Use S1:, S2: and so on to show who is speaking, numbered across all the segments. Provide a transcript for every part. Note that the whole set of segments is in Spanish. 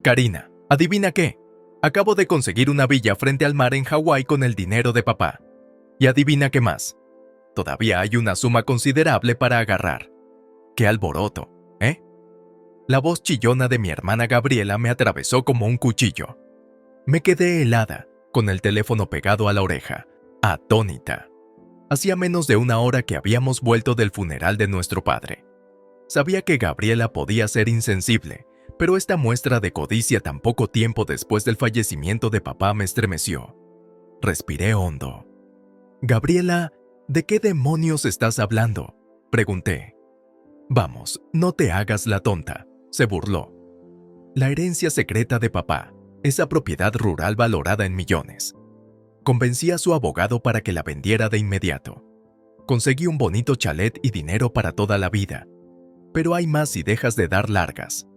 S1: Karina, ¿adivina qué? Acabo de conseguir una villa frente al mar en Hawái con el dinero de papá. Y adivina qué más. Todavía hay una suma considerable para agarrar. ¡Qué alboroto! ¿Eh? La voz chillona de mi hermana Gabriela me atravesó como un cuchillo. Me quedé helada, con el teléfono pegado a la oreja, atónita. Hacía menos de una hora que habíamos vuelto del funeral de nuestro padre. Sabía que Gabriela podía ser insensible, pero esta muestra de codicia tan poco tiempo después del fallecimiento de papá me estremeció. Respiré hondo. Gabriela, ¿de qué demonios estás hablando?, pregunté. Vamos, no te hagas la tonta, se burló. La herencia secreta de papá, esa propiedad rural valorada en millones. Convencí a su abogado para que la vendiera de inmediato. Conseguí un bonito chalet y dinero para toda la vida. Pero hay más si dejas de dar largas.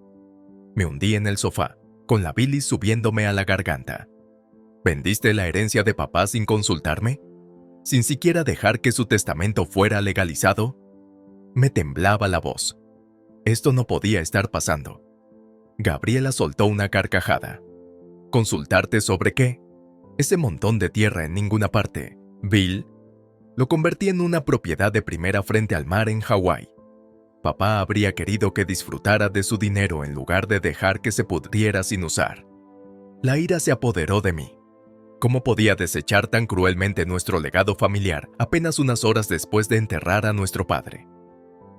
S1: Me hundí en el sofá, con la bilis subiéndome a la garganta. ¿Vendiste la herencia de papá sin consultarme? ¿Sin siquiera dejar que su testamento fuera legalizado? Me temblaba la voz. Esto no podía estar pasando. Gabriela soltó una carcajada. ¿Consultarte sobre qué? Ese montón de tierra en ninguna parte, Bill. Lo convertí en una propiedad de primera frente al mar en Hawái. Papá habría querido que disfrutara de su dinero en lugar de dejar que se pudriera sin usar. La ira se apoderó de mí. ¿Cómo podía desechar tan cruelmente nuestro legado familiar apenas unas horas después de enterrar a nuestro padre?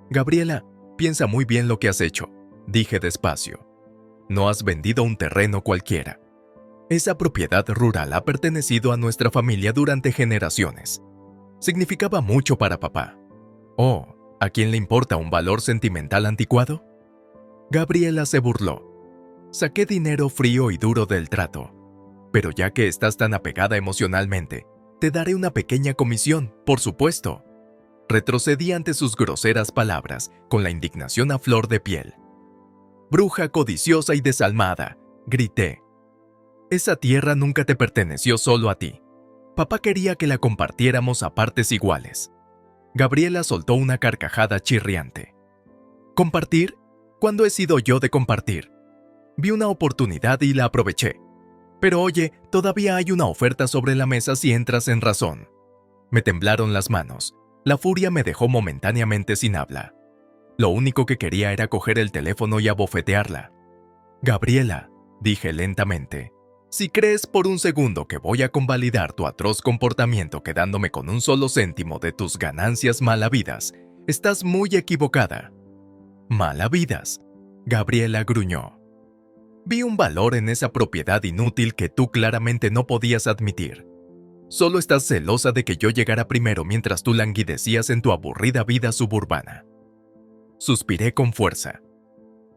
S1: Gabriela, piensa muy bien lo que has hecho, dije despacio. No has vendido un terreno cualquiera. Esa propiedad rural ha pertenecido a nuestra familia durante generaciones. Significaba mucho para papá. Oh, ¿a quién le importa un valor sentimental anticuado? Gabriela se burló. Saqué dinero frío y duro del trato. Pero ya que estás tan apegada emocionalmente, te daré una pequeña comisión, por supuesto. Retrocedí ante sus groseras palabras, con la indignación a flor de piel. Bruja codiciosa y desalmada, grité. Esa tierra nunca te perteneció solo a ti. Papá quería que la compartiéramos a partes iguales. Gabriela soltó una carcajada chirriante. ¿Compartir? ¿Cuándo he sido yo de compartir? Vi una oportunidad y la aproveché. Pero oye, todavía hay una oferta sobre la mesa si entras en razón. Me temblaron las manos. La furia me dejó momentáneamente sin habla. Lo único que quería era coger el teléfono y abofetearla. Gabriela, dije lentamente, si crees por un segundo que voy a convalidar tu atroz comportamiento quedándome con un solo céntimo de tus ganancias malavidas, estás muy equivocada. ¿Malavidas? Gabriela gruñó. Vi un valor en esa propiedad inútil que tú claramente no podías admitir. Solo estás celosa de que yo llegara primero mientras tú languidecías en tu aburrida vida suburbana. Suspiré con fuerza.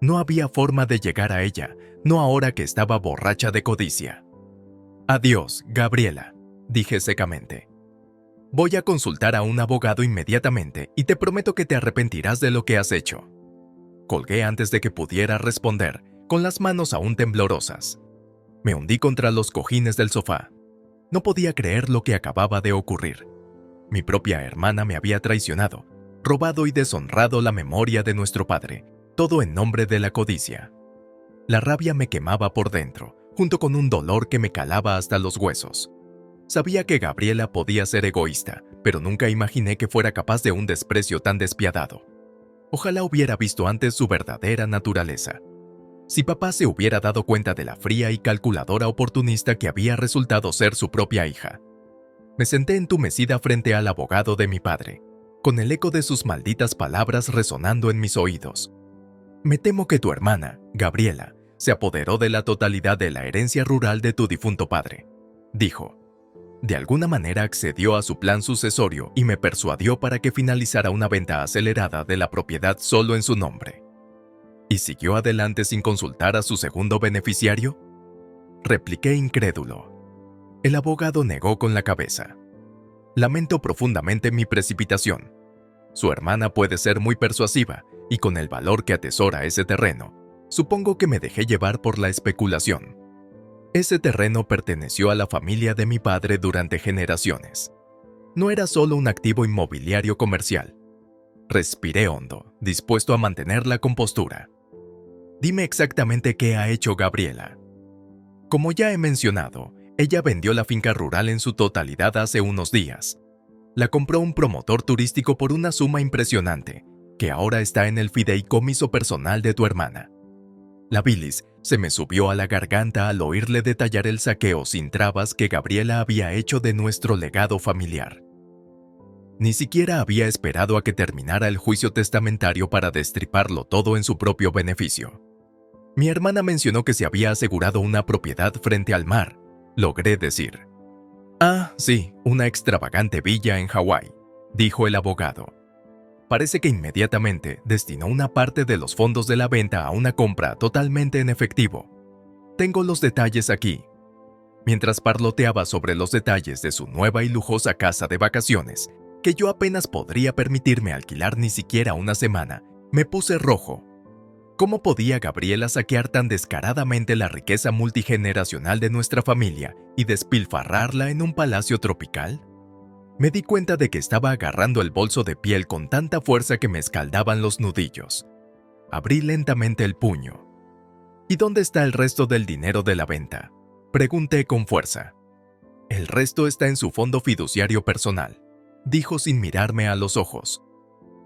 S1: No había forma de llegar a ella, no ahora que estaba borracha de codicia. Adiós, Gabriela, dije secamente. Voy a consultar a un abogado inmediatamente y te prometo que te arrepentirás de lo que has hecho. Colgué antes de que pudiera responder, con las manos aún temblorosas. Me hundí contra los cojines del sofá. No podía creer lo que acababa de ocurrir. Mi propia hermana me había traicionado, robado y deshonrado la memoria de nuestro padre, todo en nombre de la codicia. La rabia me quemaba por dentro, junto con un dolor que me calaba hasta los huesos. Sabía que Gabriela podía ser egoísta, pero nunca imaginé que fuera capaz de un desprecio tan despiadado. Ojalá hubiera visto antes su verdadera naturaleza. Si papá se hubiera dado cuenta de la fría y calculadora oportunista que había resultado ser su propia hija. Me senté entumecida frente al abogado de mi padre, con el eco de sus malditas palabras resonando en mis oídos. Me temo que tu hermana, Gabriela, se apoderó de la totalidad de la herencia rural de tu difunto padre, dijo. De alguna manera accedió a su plan sucesorio y me persuadió para que finalizara una venta acelerada de la propiedad solo en su nombre. ¿Y siguió adelante sin consultar a su segundo beneficiario? Repliqué incrédulo. El abogado negó con la cabeza. Lamento profundamente mi precipitación. Su hermana puede ser muy persuasiva y con el valor que atesora ese terreno, supongo que me dejé llevar por la especulación. Ese terreno perteneció a la familia de mi padre durante generaciones. No era solo un activo inmobiliario comercial. Respiré hondo, dispuesto a mantener la compostura. Dime exactamente qué ha hecho Gabriela. Como ya he mencionado, ella vendió la finca rural en su totalidad hace unos días. La compró un promotor turístico por una suma impresionante, que ahora está en el fideicomiso personal de tu hermana. La bilis se me subió a la garganta al oírle detallar el saqueo sin trabas que Gabriela había hecho de nuestro legado familiar. Ni siquiera había esperado a que terminara el juicio testamentario para destriparlo todo en su propio beneficio. Mi hermana mencionó que se había asegurado una propiedad frente al mar, logré decir. Ah, sí, una extravagante villa en Hawái, dijo el abogado. Parece que inmediatamente destinó una parte de los fondos de la venta a una compra totalmente en efectivo. Tengo los detalles aquí. Mientras parloteaba sobre los detalles de su nueva y lujosa casa de vacaciones, que yo apenas podría permitirme alquilar ni siquiera una semana, me puse rojo. ¿Cómo podía Gabriela saquear tan descaradamente la riqueza multigeneracional de nuestra familia y despilfarrarla en un palacio tropical? Me di cuenta de que estaba agarrando el bolso de piel con tanta fuerza que me escaldaban los nudillos. Abrí lentamente el puño. ¿Y dónde está el resto del dinero de la venta?, pregunté con fuerza. El resto está en su fondo fiduciario personal, dijo sin mirarme a los ojos.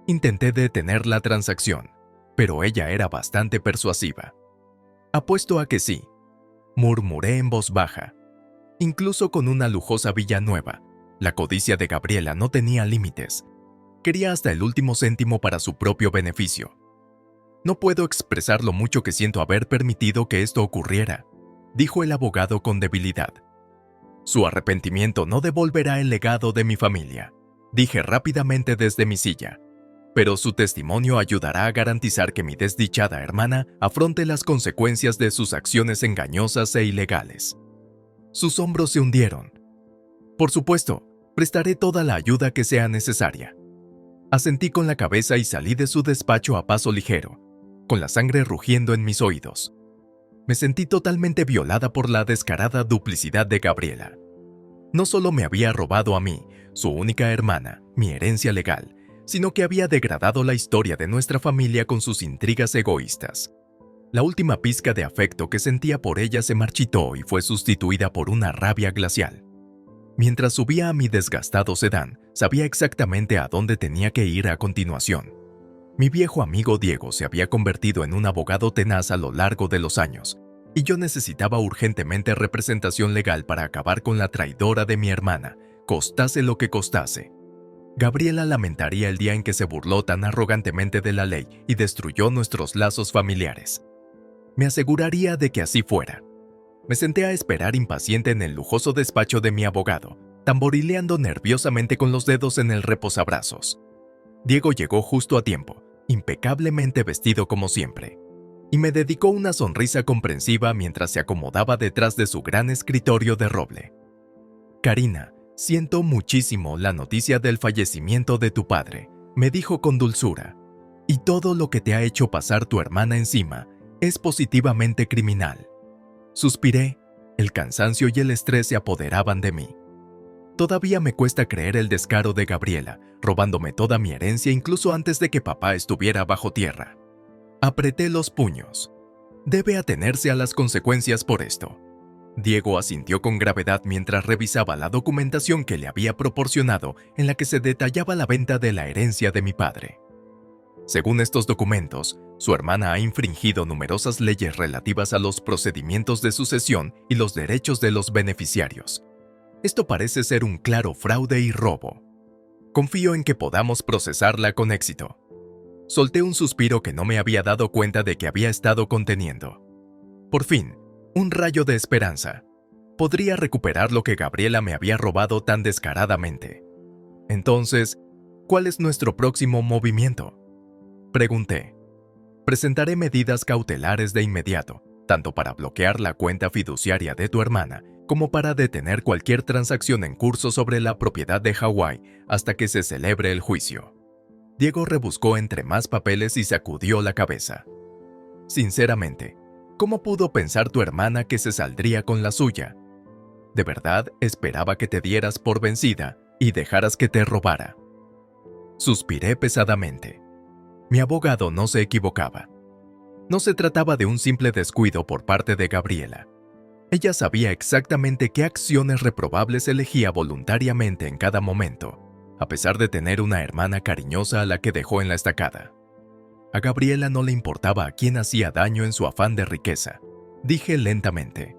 S1: Intenté detener la transacción, pero ella era bastante persuasiva. Apuesto a que sí, murmuré en voz baja. Incluso con una lujosa villa nueva, la codicia de Gabriela no tenía límites. Quería hasta el último céntimo para su propio beneficio. No puedo expresar lo mucho que siento haber permitido que esto ocurriera, dijo el abogado con debilidad. Su arrepentimiento no devolverá el legado de mi familia, dije rápidamente desde mi silla, pero su testimonio ayudará a garantizar que mi desdichada hermana afronte las consecuencias de sus acciones engañosas e ilegales. Sus hombros se hundieron. Por supuesto, prestaré toda la ayuda que sea necesaria. Asentí con la cabeza y salí de su despacho a paso ligero, con la sangre rugiendo en mis oídos. Me sentí totalmente violada por la descarada duplicidad de Gabriela. No solo me había robado a mí, su única hermana, mi herencia legal, sino que había degradado la historia de nuestra familia con sus intrigas egoístas. La última pizca de afecto que sentía por ella se marchitó y fue sustituida por una rabia glacial. Mientras subía a mi desgastado sedán, sabía exactamente a dónde tenía que ir a continuación. Mi viejo amigo Diego se había convertido en un abogado tenaz a lo largo de los años, y yo necesitaba urgentemente representación legal para acabar con la traidora de mi hermana, costase lo que costase. Gabriela lamentaría el día en que se burló tan arrogantemente de la ley y destruyó nuestros lazos familiares. Me aseguraría de que así fuera. Me senté a esperar impaciente en el lujoso despacho de mi abogado, tamborileando nerviosamente con los dedos en el reposabrazos. Diego llegó justo a tiempo, impecablemente vestido como siempre, y me dedicó una sonrisa comprensiva mientras se acomodaba detrás de su gran escritorio de roble. Karina, siento muchísimo la noticia del fallecimiento de tu padre, me dijo con dulzura, y todo lo que te ha hecho pasar tu hermana encima es positivamente criminal. Suspiré, el cansancio y el estrés se apoderaban de mí. Todavía me cuesta creer el descaro de Gabriela, robándome toda mi herencia incluso antes de que papá estuviera bajo tierra. Apreté los puños. Debe atenerse a las consecuencias por esto. Diego asintió con gravedad mientras revisaba la documentación que le había proporcionado en la que se detallaba la venta de la herencia de mi padre. Según estos documentos, su hermana ha infringido numerosas leyes relativas a los procedimientos de sucesión y los derechos de los beneficiarios. Esto parece ser un claro fraude y robo. Confío en que podamos procesarla con éxito. Solté un suspiro que no me había dado cuenta de que había estado conteniendo. Por fin, un rayo de esperanza. Podría recuperar lo que Gabriela me había robado tan descaradamente. Entonces, ¿cuál es nuestro próximo movimiento?, pregunté. Presentaré medidas cautelares de inmediato, tanto para bloquear la cuenta fiduciaria de tu hermana como para detener cualquier transacción en curso sobre la propiedad de Hawái hasta que se celebre el juicio. Diego rebuscó entre más papeles y sacudió la cabeza. Sinceramente, ¿cómo pudo pensar tu hermana que se saldría con la suya? ¿De verdad esperaba que te dieras por vencida y dejaras que te robara? Suspiré pesadamente. Mi abogado no se equivocaba. No se trataba de un simple descuido por parte de Gabriela. Ella sabía exactamente qué acciones reprobables elegía voluntariamente en cada momento, a pesar de tener una hermana cariñosa a la que dejó en la estacada. A Gabriela no le importaba a quién hacía daño en su afán de riqueza, dije lentamente.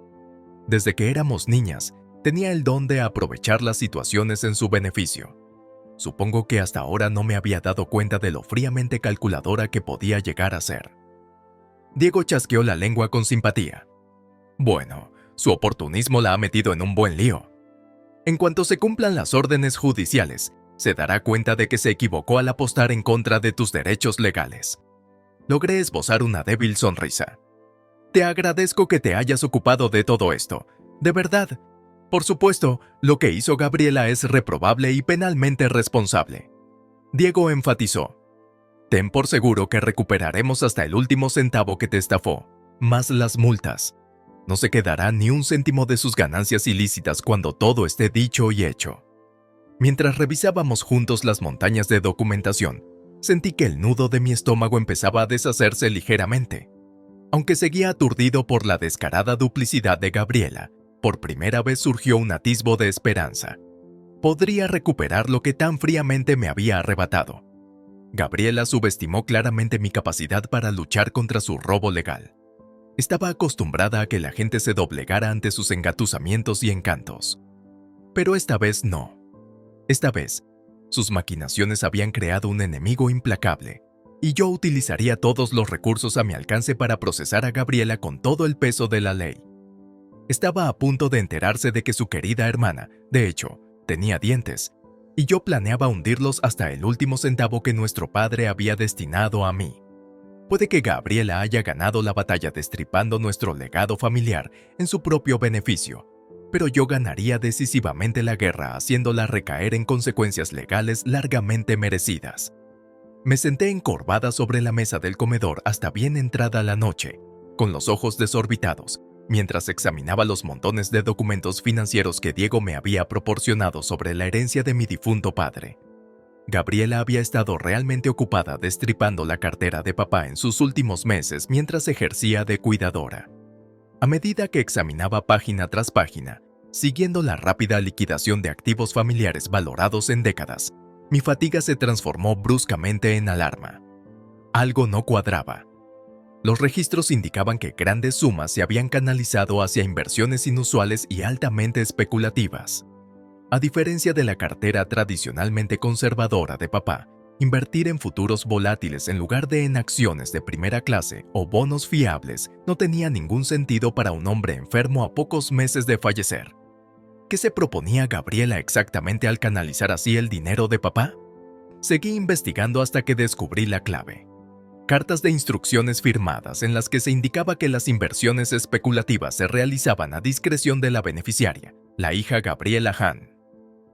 S1: Desde que éramos niñas, tenía el don de aprovechar las situaciones en su beneficio. Supongo que hasta ahora no me había dado cuenta de lo fríamente calculadora que podía llegar a ser. Diego chasqueó la lengua con simpatía. Bueno, su oportunismo la ha metido en un buen lío. En cuanto se cumplan las órdenes judiciales, se dará cuenta de que se equivocó al apostar en contra de tus derechos legales. Logré esbozar una débil sonrisa. Te agradezco que te hayas ocupado de todo esto, de verdad. Por supuesto, lo que hizo Gabriela es reprobable y penalmente responsable. Diego enfatizó. Ten por seguro que recuperaremos hasta el último centavo que te estafó, más las multas. No se quedará ni un céntimo de sus ganancias ilícitas cuando todo esté dicho y hecho. Mientras revisábamos juntos las montañas de documentación, sentí que el nudo de mi estómago empezaba a deshacerse ligeramente. Aunque seguía aturdido por la descarada duplicidad de Gabriela, por primera vez surgió un atisbo de esperanza. Podría recuperar lo que tan fríamente me había arrebatado. Gabriela subestimó claramente mi capacidad para luchar contra su robo legal. Estaba acostumbrada a que la gente se doblegara ante sus engatusamientos y encantos. Pero esta vez no. Esta vez, sus maquinaciones habían creado un enemigo implacable, y yo utilizaría todos los recursos a mi alcance para procesar a Gabriela con todo el peso de la ley. Estaba a punto de enterarse de que su querida hermana, de hecho, tenía dientes, y yo planeaba hundirlos hasta el último centavo que nuestro padre había destinado a mí. Puede que Gabriela haya ganado la batalla destripando nuestro legado familiar en su propio beneficio, pero yo ganaría decisivamente la guerra haciéndola recaer en consecuencias legales largamente merecidas. Me senté encorvada sobre la mesa del comedor hasta bien entrada la noche, con los ojos desorbitados, mientras examinaba los montones de documentos financieros que Diego me había proporcionado sobre la herencia de mi difunto padre. Gabriela había estado realmente ocupada destripando la cartera de papá en sus últimos meses mientras ejercía de cuidadora. A medida que examinaba página tras página, siguiendo la rápida liquidación de activos familiares valorados en décadas, mi fatiga se transformó bruscamente en alarma. Algo no cuadraba. Los registros indicaban que grandes sumas se habían canalizado hacia inversiones inusuales y altamente especulativas. A diferencia de la cartera tradicionalmente conservadora de papá, invertir en futuros volátiles en lugar de en acciones de primera clase o bonos fiables no tenía ningún sentido para un hombre enfermo a pocos meses de fallecer. ¿Qué se proponía Gabriela exactamente al canalizar así el dinero de papá? Seguí investigando hasta que descubrí la clave. Cartas de instrucciones firmadas en las que se indicaba que las inversiones especulativas se realizaban a discreción de la beneficiaria, la hija Gabriela Hahn.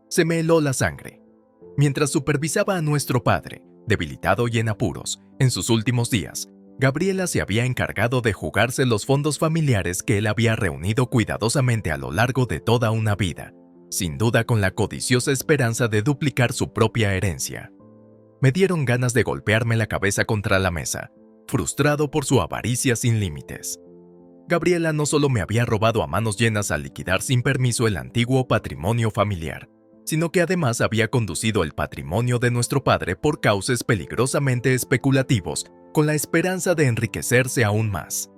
S1: Se me heló la sangre. Mientras supervisaba a nuestro padre, debilitado y en apuros, en sus últimos días, Gabriela se había encargado de jugarse los fondos familiares que él había reunido cuidadosamente a lo largo de toda una vida, sin duda con la codiciosa esperanza de duplicar su propia herencia. Me dieron ganas de golpearme la cabeza contra la mesa, frustrado por su avaricia sin límites. Gabriela no solo me había robado a manos llenas al liquidar sin permiso el antiguo patrimonio familiar, sino que además había conducido el patrimonio de nuestro padre por cauces peligrosamente especulativos con la esperanza de enriquecerse aún más.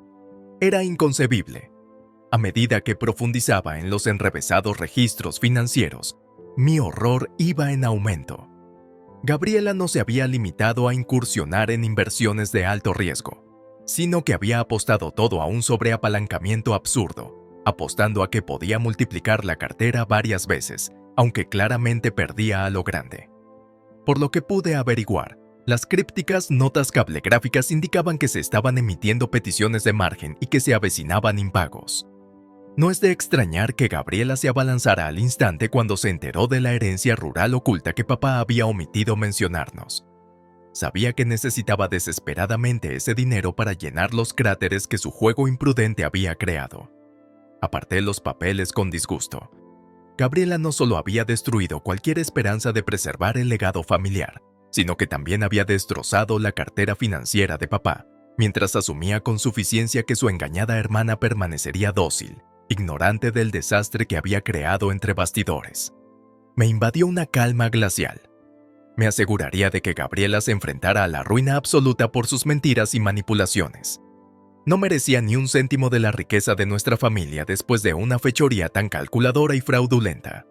S1: Era inconcebible. A medida que profundizaba en los enrevesados registros financieros, mi horror iba en aumento. Gabriela no se había limitado a incursionar en inversiones de alto riesgo, sino que había apostado todo a un sobreapalancamiento absurdo, apostando a que podía multiplicar la cartera varias veces, aunque claramente perdía a lo grande. Por lo que pude averiguar, las crípticas notas cablegráficas indicaban que se estaban emitiendo peticiones de margen y que se avecinaban impagos. No es de extrañar que Gabriela se abalanzara al instante cuando se enteró de la herencia rural oculta que papá había omitido mencionarnos. Sabía que necesitaba desesperadamente ese dinero para llenar los cráteres que su juego imprudente había creado. Aparté los papeles con disgusto. Gabriela no solo había destruido cualquier esperanza de preservar el legado familiar, sino que también había destrozado la cartera financiera de papá, mientras asumía con suficiencia que su engañada hermana permanecería dócil, ignorante del desastre que había creado entre bastidores. Me invadió una calma glacial. Me aseguraría de que Gabriela se enfrentara a la ruina absoluta por sus mentiras y manipulaciones. No merecía ni un céntimo de la riqueza de nuestra familia después de una fechoría tan calculadora y fraudulenta.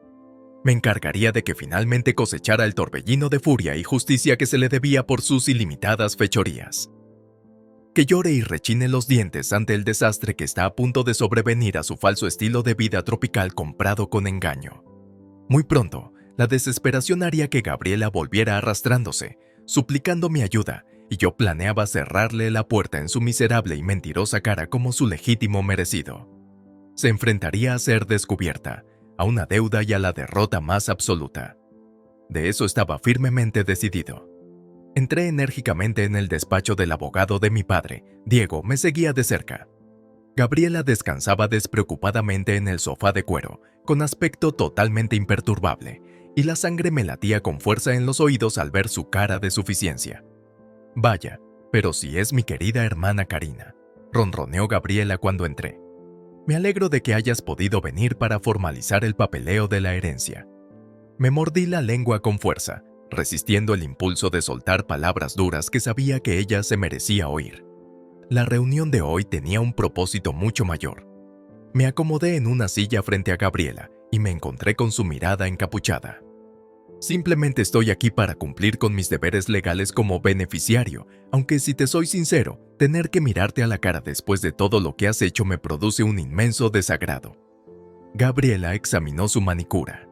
S1: Me encargaría de que finalmente cosechara el torbellino de furia y justicia que se le debía por sus ilimitadas fechorías. Que llore y rechine los dientes ante el desastre que está a punto de sobrevenir a su falso estilo de vida tropical comprado con engaño. Muy pronto, la desesperación haría que Gabriela volviera arrastrándose, suplicando mi ayuda, y yo planeaba cerrarle la puerta en su miserable y mentirosa cara como su legítimo merecido. Se enfrentaría a ser descubierta, a una deuda y a la derrota más absoluta. De eso estaba firmemente decidido. Entré enérgicamente en el despacho del abogado de mi padre. Diego me seguía de cerca. Gabriela descansaba despreocupadamente en el sofá de cuero, con aspecto totalmente imperturbable, y la sangre me latía con fuerza en los oídos al ver su cara de suficiencia. Vaya, pero si es mi querida hermana Karina, ronroneó Gabriela cuando entré. Me alegro de que hayas podido venir para formalizar el papeleo de la herencia. Me mordí la lengua con fuerza, resistiendo el impulso de soltar palabras duras que sabía que ella se merecía oír. La reunión de hoy tenía un propósito mucho mayor. Me acomodé en una silla frente a Gabriela y me encontré con su mirada encapuchada. Simplemente estoy aquí para cumplir con mis deberes legales como beneficiario, aunque si te soy sincero, tener que mirarte a la cara después de todo lo que has hecho me produce un inmenso desagrado. Gabriela examinó su manicura.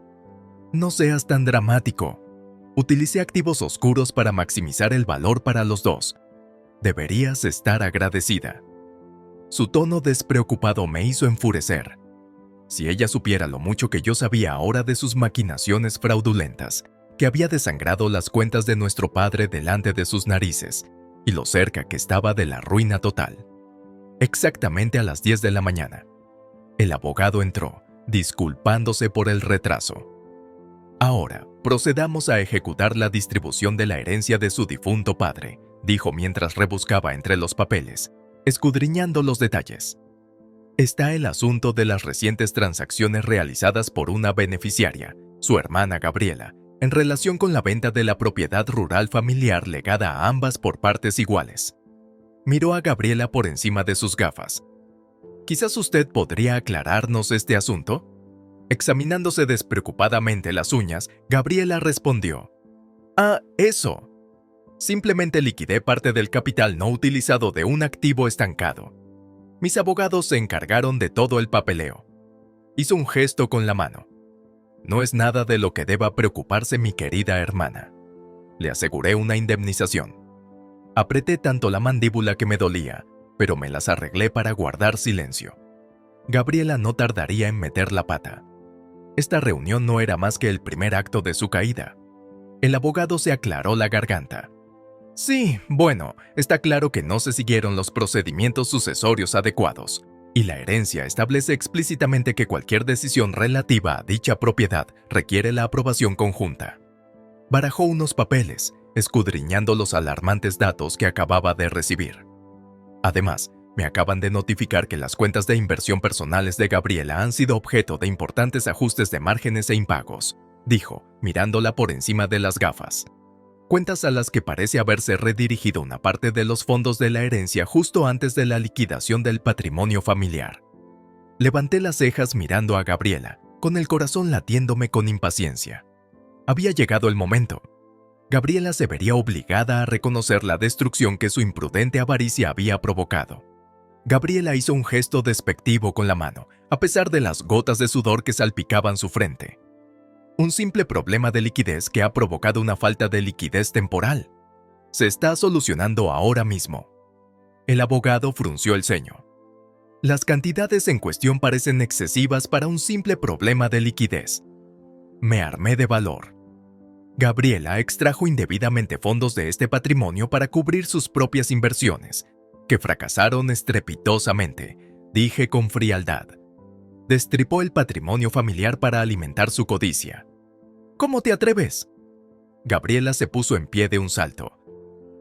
S1: No seas tan dramático. Utilicé activos oscuros para maximizar el valor para los dos. Deberías estar agradecida. Su tono despreocupado me hizo enfurecer. Si ella supiera lo mucho que yo sabía ahora de sus maquinaciones fraudulentas, que había desangrado las cuentas de nuestro padre delante de sus narices, y lo cerca que estaba de la ruina total. Exactamente a las 10 de la mañana. El abogado entró, disculpándose por el retraso. Ahora, procedamos a ejecutar la distribución de la herencia de su difunto padre, dijo mientras rebuscaba entre los papeles, escudriñando los detalles. Está el asunto de las recientes transacciones realizadas por una beneficiaria, su hermana Gabriela, en relación con la venta de la propiedad rural familiar legada a ambas por partes iguales. Miró a Gabriela por encima de sus gafas. ¿Quizás usted podría aclararnos este asunto? Examinándose despreocupadamente las uñas, Gabriela respondió: «Ah, eso. Simplemente liquidé parte del capital no utilizado de un activo estancado. Mis abogados se encargaron de todo el papeleo». Hizo un gesto con la mano. «No es nada de lo que deba preocuparse mi querida hermana. Le aseguré una indemnización. Apreté tanto la mandíbula que me dolía, pero me las arreglé para guardar silencio. Gabriela no tardaría en meter la pata. Esta reunión no era más que el primer acto de su caída. El abogado se aclaró la garganta. Sí, bueno, está claro que no se siguieron los procedimientos sucesorios adecuados, y la herencia establece explícitamente que cualquier decisión relativa a dicha propiedad requiere la aprobación conjunta. Barajó unos papeles, escudriñando los alarmantes datos que acababa de recibir. Además, me acaban de notificar que las cuentas de inversión personales de Gabriela han sido objeto de importantes ajustes de márgenes e impagos, dijo, mirándola por encima de las gafas. Cuentas a las que parece haberse redirigido una parte de los fondos de la herencia justo antes de la liquidación del patrimonio familiar. Levanté las cejas mirando a Gabriela, con el corazón latiéndome con impaciencia. Había llegado el momento. Gabriela se vería obligada a reconocer la destrucción que su imprudente avaricia había provocado. Gabriela hizo un gesto despectivo con la mano, a pesar de las gotas de sudor que salpicaban su frente. Un simple problema de liquidez que ha provocado una falta de liquidez temporal. Se está solucionando ahora mismo. El abogado frunció el ceño. Las cantidades en cuestión parecen excesivas para un simple problema de liquidez. Me armé de valor. Gabriela extrajo indebidamente fondos de este patrimonio para cubrir sus propias inversiones, que fracasaron estrepitosamente, dije con frialdad. Destripó el patrimonio familiar para alimentar su codicia. ¿Cómo te atreves? Gabriela se puso en pie de un salto.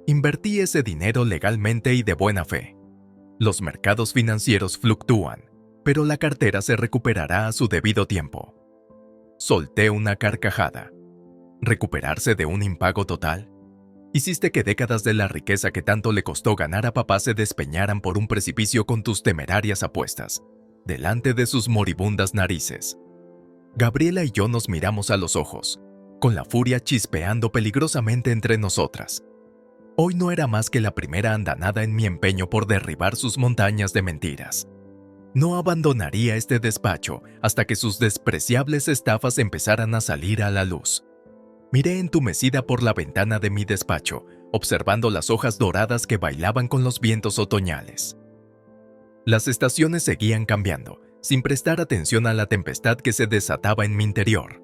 S1: Invertí ese dinero legalmente y de buena fe. Los mercados financieros fluctúan, pero la cartera se recuperará a su debido tiempo. Solté una carcajada. ¿Recuperarse de un impago total? Hiciste que décadas de la riqueza que tanto le costó ganar a papá se despeñaran por un precipicio con tus temerarias apuestas, delante de sus moribundas narices. Gabriela y yo nos miramos a los ojos, con la furia chispeando peligrosamente entre nosotras. Hoy no era más que la primera andanada en mi empeño por derribar sus montañas de mentiras. No abandonaría este despacho hasta que sus despreciables estafas empezaran a salir a la luz. Miré entumecida por la ventana de mi despacho, observando las hojas doradas que bailaban con los vientos otoñales. Las estaciones seguían cambiando, sin prestar atención a la tempestad que se desataba en mi interior.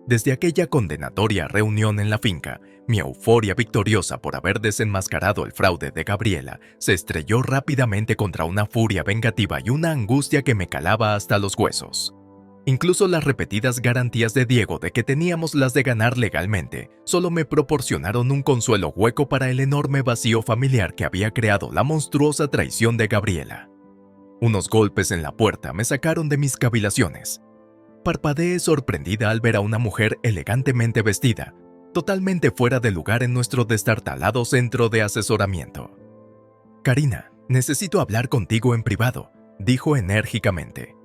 S1: Desde aquella condenatoria reunión en la finca, mi euforia victoriosa por haber desenmascarado el fraude de Gabriela se estrelló rápidamente contra una furia vengativa y una angustia que me calaba hasta los huesos. Incluso las repetidas garantías de Diego de que teníamos las de ganar legalmente solo me proporcionaron un consuelo hueco para el enorme vacío familiar que había creado la monstruosa traición de Gabriela. Unos golpes en la puerta me sacaron de mis cavilaciones. Parpadeé sorprendida al ver a una mujer elegantemente vestida, totalmente fuera de lugar en nuestro destartalado centro de asesoramiento. «Karina, necesito hablar contigo en privado», dijo enérgicamente.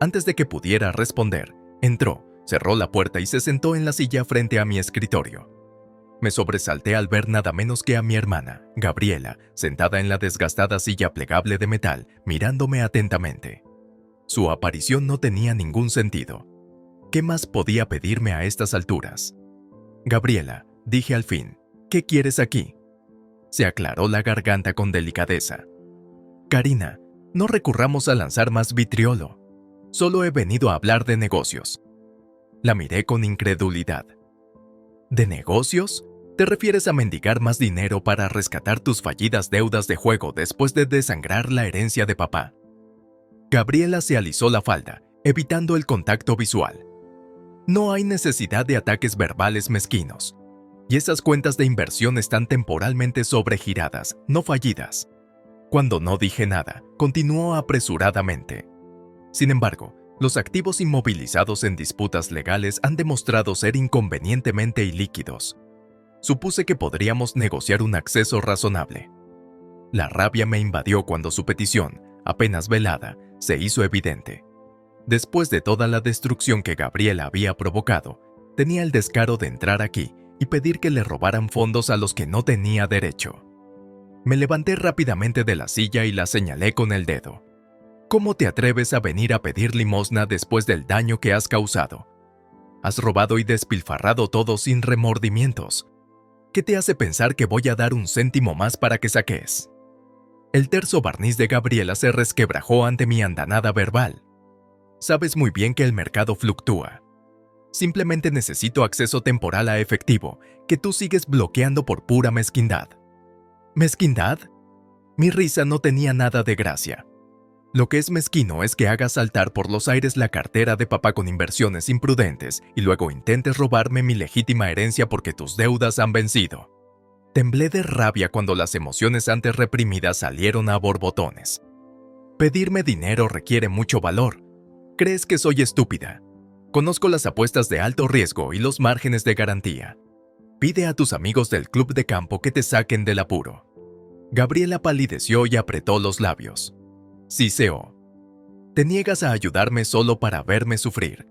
S1: Antes de que pudiera responder, entró, cerró la puerta y se sentó en la silla frente a mi escritorio. Me sobresalté al ver nada menos que a mi hermana, Gabriela, sentada en la desgastada silla plegable de metal, mirándome atentamente. Su aparición no tenía ningún sentido. ¿Qué más podía pedirme a estas alturas? «Gabriela», dije al fin, «¿qué quieres aquí?» Se aclaró la garganta con delicadeza. «Karina, no recurramos a lanzar más vitriolo. Solo he venido a hablar de negocios». La miré con incredulidad. ¿De negocios? ¿Te refieres a mendigar más dinero para rescatar tus fallidas deudas de juego después de desangrar la herencia de papá? Gabriela se alisó la falda, evitando el contacto visual. No hay necesidad de ataques verbales mezquinos. Y esas cuentas de inversión están temporalmente sobregiradas, no fallidas. Cuando no dije nada, continuó apresuradamente. Sin embargo, los activos inmovilizados en disputas legales han demostrado ser inconvenientemente ilíquidos. Supuse que podríamos negociar un acceso razonable. La rabia me invadió cuando su petición, apenas velada, se hizo evidente. Después de toda la destrucción que Gabriela había provocado, tenía el descaro de entrar aquí y pedir que le robaran fondos a los que no tenía derecho. Me levanté rápidamente de la silla y la señalé con el dedo. ¿Cómo te atreves a venir a pedir limosna después del daño que has causado? Has robado y despilfarrado todo sin remordimientos. ¿Qué te hace pensar que voy a dar un céntimo más para que saques? El terso barniz de Gabriela se resquebrajó ante mi andanada verbal. Sabes muy bien que el mercado fluctúa. Simplemente necesito acceso temporal a efectivo, que tú sigues bloqueando por pura mezquindad. ¿Mezquindad? Mi risa no tenía nada de gracia. Lo que es mezquino es que hagas saltar por los aires la cartera de papá con inversiones imprudentes y luego intentes robarme mi legítima herencia porque tus deudas han vencido. Temblé de rabia cuando las emociones antes reprimidas salieron a borbotones. Pedirme dinero requiere mucho valor. ¿Crees que soy estúpida? Conozco las apuestas de alto riesgo y los márgenes de garantía. Pide a tus amigos del club de campo que te saquen del apuro. Gabriela palideció y apretó los labios. Siseó. Te niegas a ayudarme solo para verme sufrir.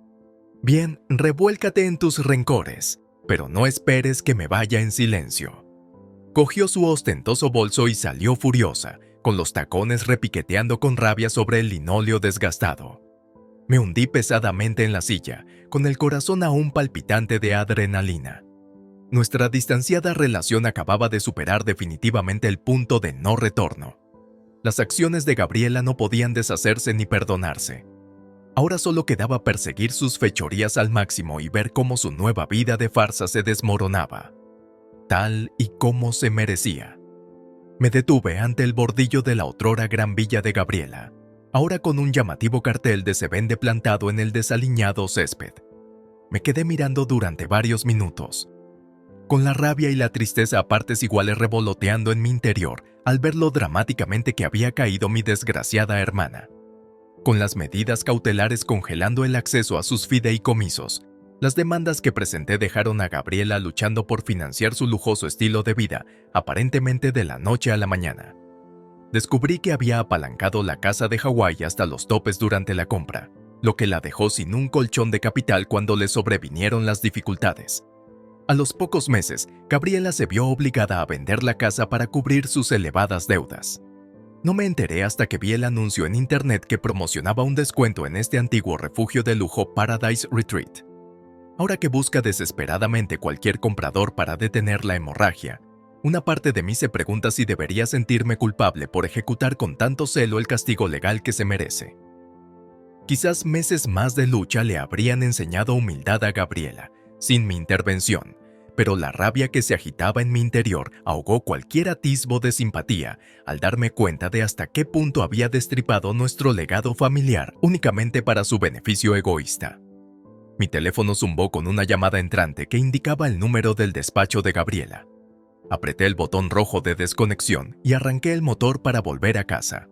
S1: Bien, revuélcate en tus rencores, pero no esperes que me vaya en silencio. Cogió su ostentoso bolso y salió furiosa, con los tacones repiqueteando con rabia sobre el linóleo desgastado. Me hundí pesadamente en la silla, con el corazón aún palpitante de adrenalina. Nuestra distanciada relación acababa de superar definitivamente el punto de no retorno. Las acciones de Gabriela no podían deshacerse ni perdonarse. Ahora solo quedaba perseguir sus fechorías al máximo y ver cómo su nueva vida de farsa se desmoronaba, tal y como se merecía. Me detuve ante el bordillo de la otrora gran villa de Gabriela, ahora con un llamativo cartel de se vende plantado en el desaliñado césped. Me quedé mirando durante varios minutos. con la rabia y la tristeza a partes iguales revoloteando en mi interior al ver lo dramáticamente que había caído mi desgraciada hermana. Con las medidas cautelares congelando el acceso a sus fideicomisos, las demandas que presenté dejaron a Gabriela luchando por financiar su lujoso estilo de vida, aparentemente de la noche a la mañana. Descubrí que había apalancado la casa de Hawái hasta los topes durante la compra, lo que la dejó sin un colchón de capital cuando le sobrevinieron las dificultades. A los pocos meses, Gabriela se vio obligada a vender la casa para cubrir sus elevadas deudas. No me enteré hasta que vi el anuncio en internet que promocionaba un descuento en este antiguo refugio de lujo Paradise Retreat. Ahora que busca desesperadamente cualquier comprador para detener la hemorragia, una parte de mí se pregunta si debería sentirme culpable por ejecutar con tanto celo el castigo legal que se merece. Quizás meses más de lucha le habrían enseñado humildad a Gabriela, sin mi intervención, pero la rabia que se agitaba en mi interior ahogó cualquier atisbo de simpatía al darme cuenta de hasta qué punto había destripado nuestro legado familiar únicamente para su beneficio egoísta. Mi teléfono zumbó con una llamada entrante que indicaba el número del despacho de Gabriela. Apreté el botón rojo de desconexión y arranqué el motor para volver a casa.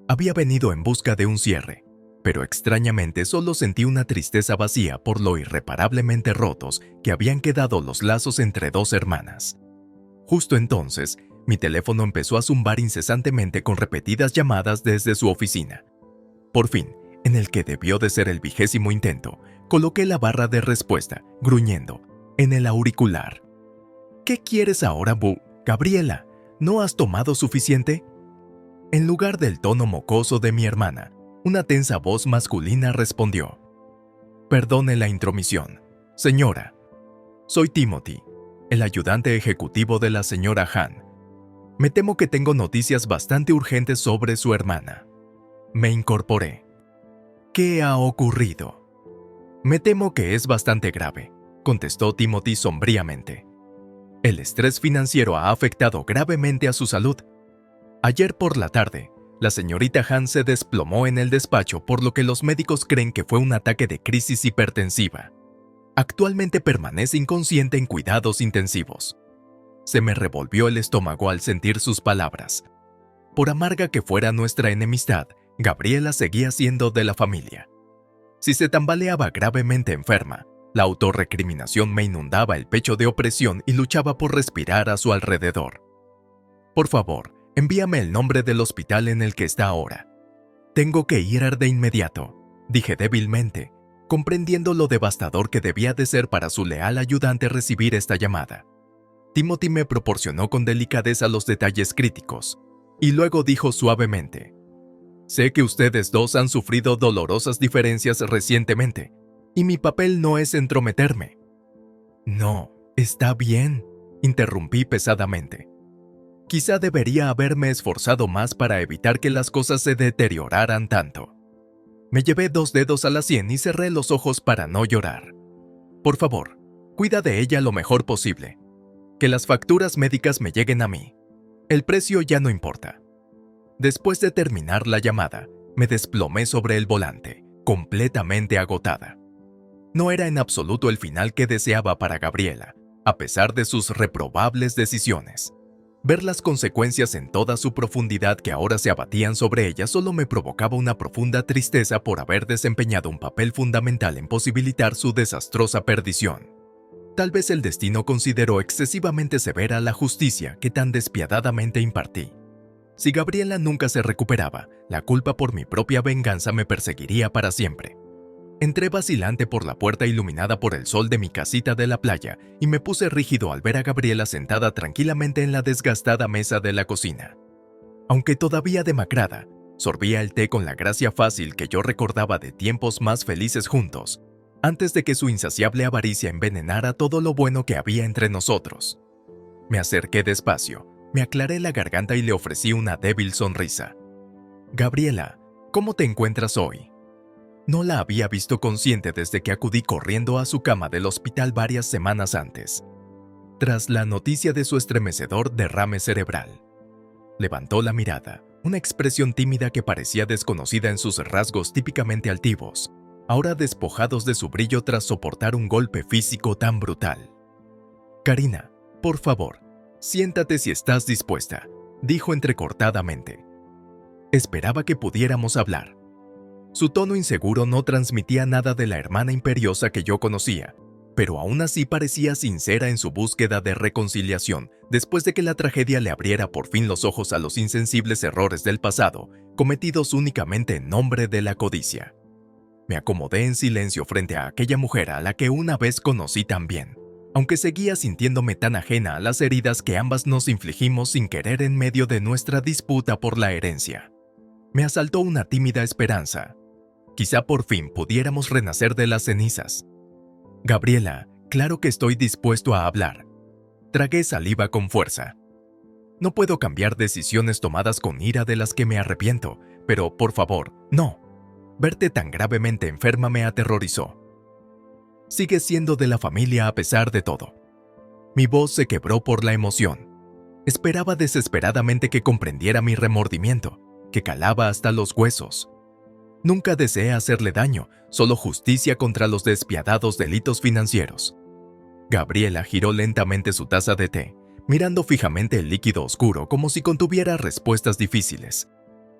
S1: Había venido en busca de un cierre, pero extrañamente solo sentí una tristeza vacía por lo irreparablemente rotos que habían quedado los lazos entre dos hermanas. Justo entonces, mi teléfono empezó a zumbar incesantemente con repetidas llamadas desde su oficina. Por fin, en el que debió de ser el 20º intento, coloqué la barra de respuesta, gruñendo, en el auricular. ¿Qué quieres ahora, Gabriela? ¿No has tomado suficiente? En lugar del tono mocoso de mi hermana, una tensa voz masculina respondió. Perdone la intromisión, señora. Soy Timothy, el ayudante ejecutivo de la señora Han. Me temo que tengo noticias bastante urgentes sobre su hermana. Me incorporé. ¿Qué ha ocurrido? Me temo que es bastante grave, contestó Timothy sombríamente. El estrés financiero ha afectado gravemente a su salud. Ayer por la tarde, la señorita Han se desplomó en el despacho, por lo que los médicos creen que fue un ataque de crisis hipertensiva. Actualmente permanece inconsciente en cuidados intensivos. Se me revolvió el estómago al sentir sus palabras. Por amarga que fuera nuestra enemistad, Gabriela seguía siendo de la familia. Si se tambaleaba gravemente enferma, la autorrecriminación me inundaba el pecho de opresión y luchaba por respirar a su alrededor. Por favor, envíame el nombre del hospital en el que está ahora. Tengo que ir de inmediato, dije débilmente, comprendiendo lo devastador que debía de ser para su leal ayudante recibir esta llamada. Timothy me proporcionó con delicadeza los detalles críticos, y luego dijo suavemente: sé que ustedes dos han sufrido dolorosas diferencias recientemente, y mi papel no es entrometerme. No, está bien, interrumpí pesadamente. Quizá debería haberme esforzado más para evitar que las cosas se deterioraran tanto. Me llevé 2 dedos a la sien y cerré los ojos para no llorar. Por favor, cuida de ella lo mejor posible. Que las facturas médicas me lleguen a mí. El precio ya no importa. Después de terminar la llamada, me desplomé sobre el volante, completamente agotada. No era en absoluto el final que deseaba para Gabriela, a pesar de sus reprobables decisiones. Ver las consecuencias en toda su profundidad que ahora se abatían sobre ella solo me provocaba una profunda tristeza por haber desempeñado un papel fundamental en posibilitar su desastrosa perdición. Tal vez el destino consideró excesivamente severa la justicia que tan despiadadamente impartí. Si Gabriela nunca se recuperaba, la culpa por mi propia venganza me perseguiría para siempre. Entré vacilante por la puerta iluminada por el sol de mi casita de la playa y me puse rígido al ver a Gabriela sentada tranquilamente en la desgastada mesa de la cocina. Aunque todavía demacrada, sorbía el té con la gracia fácil que yo recordaba de tiempos más felices juntos, antes de que su insaciable avaricia envenenara todo lo bueno que había entre nosotros. Me acerqué despacio, me aclaré la garganta y le ofrecí una débil sonrisa. Gabriela, ¿cómo te encuentras hoy? No la había visto consciente desde que acudí corriendo a su cama del hospital varias semanas antes, tras la noticia de su estremecedor derrame cerebral. Levantó la mirada, una expresión tímida que parecía desconocida en sus rasgos típicamente altivos, ahora despojados de su brillo tras soportar un golpe físico tan brutal. Karina, Por favor, siéntate si estás dispuesta, dijo entrecortadamente. Esperaba que pudiéramos hablar. Su tono inseguro no transmitía nada de la hermana imperiosa que yo conocía, pero aún así parecía sincera en su búsqueda de reconciliación después de que la tragedia le abriera por fin los ojos a los insensibles errores del pasado, cometidos únicamente en nombre de la codicia. Me acomodé en silencio frente a aquella mujer a la que una vez conocí tan bien, aunque seguía sintiéndome tan ajena a las heridas que ambas nos infligimos sin querer en medio de nuestra disputa por la herencia. Me asaltó una tímida esperanza. Quizá por fin pudiéramos renacer de las cenizas. Gabriela, claro que estoy dispuesto a hablar. Tragué saliva con fuerza. No puedo cambiar decisiones tomadas con ira de las que me arrepiento, pero por favor, no. Verte tan gravemente enferma me aterrorizó. Sigues siendo de la familia a pesar de todo. Mi voz se quebró por la emoción. Esperaba desesperadamente que comprendiera mi remordimiento, que calaba hasta los huesos. Nunca deseé hacerle daño, solo justicia contra los despiadados delitos financieros. Gabriela giró lentamente su taza de té, mirando fijamente el líquido oscuro como si contuviera respuestas difíciles.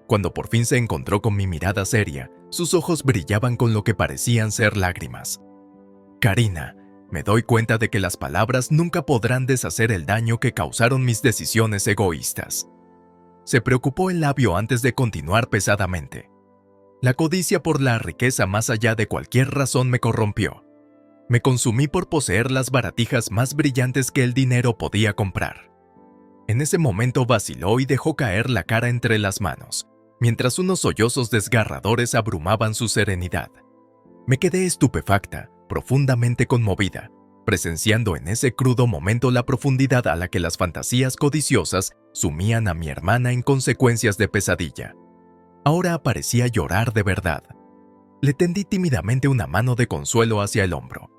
S1: Cuando por fin se encontró con mi mirada seria, sus ojos brillaban con lo que parecían ser lágrimas. Karina, me doy cuenta de que las palabras nunca podrán deshacer el daño que causaron mis decisiones egoístas. Se preocupó el labio antes de continuar pesadamente. La codicia por la riqueza más allá de cualquier razón me corrompió. Me consumí por poseer las baratijas más brillantes que el dinero podía comprar. En ese momento vaciló y dejó caer la cara entre las manos, mientras unos sollozos desgarradores abrumaban su serenidad. Me quedé estupefacta, profundamente conmovida, presenciando en ese crudo momento la profundidad a la que las fantasías codiciosas sumían a mi hermana en consecuencias de pesadilla. Ahora parecía llorar de verdad. Le tendí tímidamente una mano de consuelo hacia el hombro.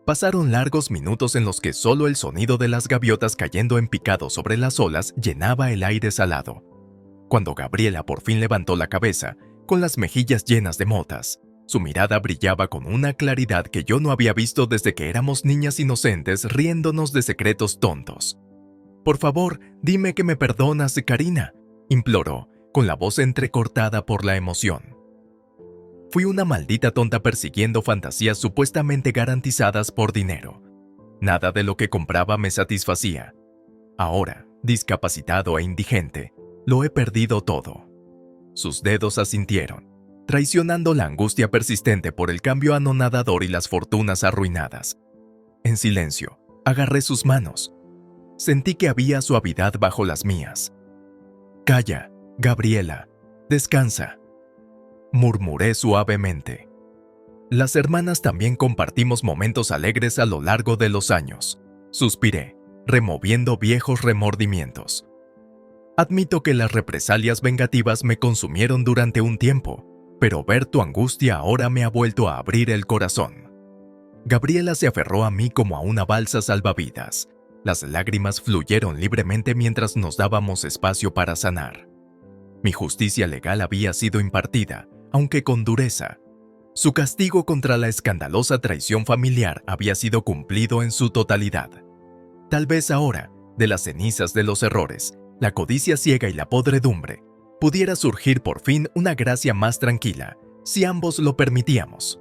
S1: Pasaron largos minutos en los que solo el sonido de las gaviotas cayendo en picado sobre las olas llenaba el aire salado. Cuando Gabriela por fin levantó la cabeza, con las mejillas llenas de motas, su mirada brillaba con una claridad que yo no había visto desde que éramos niñas inocentes riéndonos de secretos tontos. «Por favor, dime que me perdonas, Karina», imploró, con la voz entrecortada por la emoción. Fui una maldita tonta persiguiendo fantasías supuestamente garantizadas por dinero. Nada de lo que compraba me satisfacía. Ahora, discapacitado e indigente, lo he perdido todo. Sus dedos asintieron, traicionando la angustia persistente por el cambio anonadador y las fortunas arruinadas. En silencio, agarré sus manos. Sentí que había suavidad bajo las mías. «Calla, Gabriela, descansa», murmuré suavemente. Las hermanas también compartimos momentos alegres a lo largo de los años. Suspiré, removiendo viejos remordimientos. Admito que las represalias vengativas me consumieron durante un tiempo, pero ver tu angustia ahora me ha vuelto a abrir el corazón. Gabriela se aferró a mí como a una balsa salvavidas. Las lágrimas fluyeron libremente mientras nos dábamos espacio para sanar. Mi justicia legal había sido impartida, aunque con dureza. Su castigo contra la escandalosa traición familiar había sido cumplido en su totalidad. Tal vez ahora, de las cenizas de los errores, la codicia ciega y la podredumbre, pudiera surgir por fin una gracia más tranquila, si ambos lo permitíamos.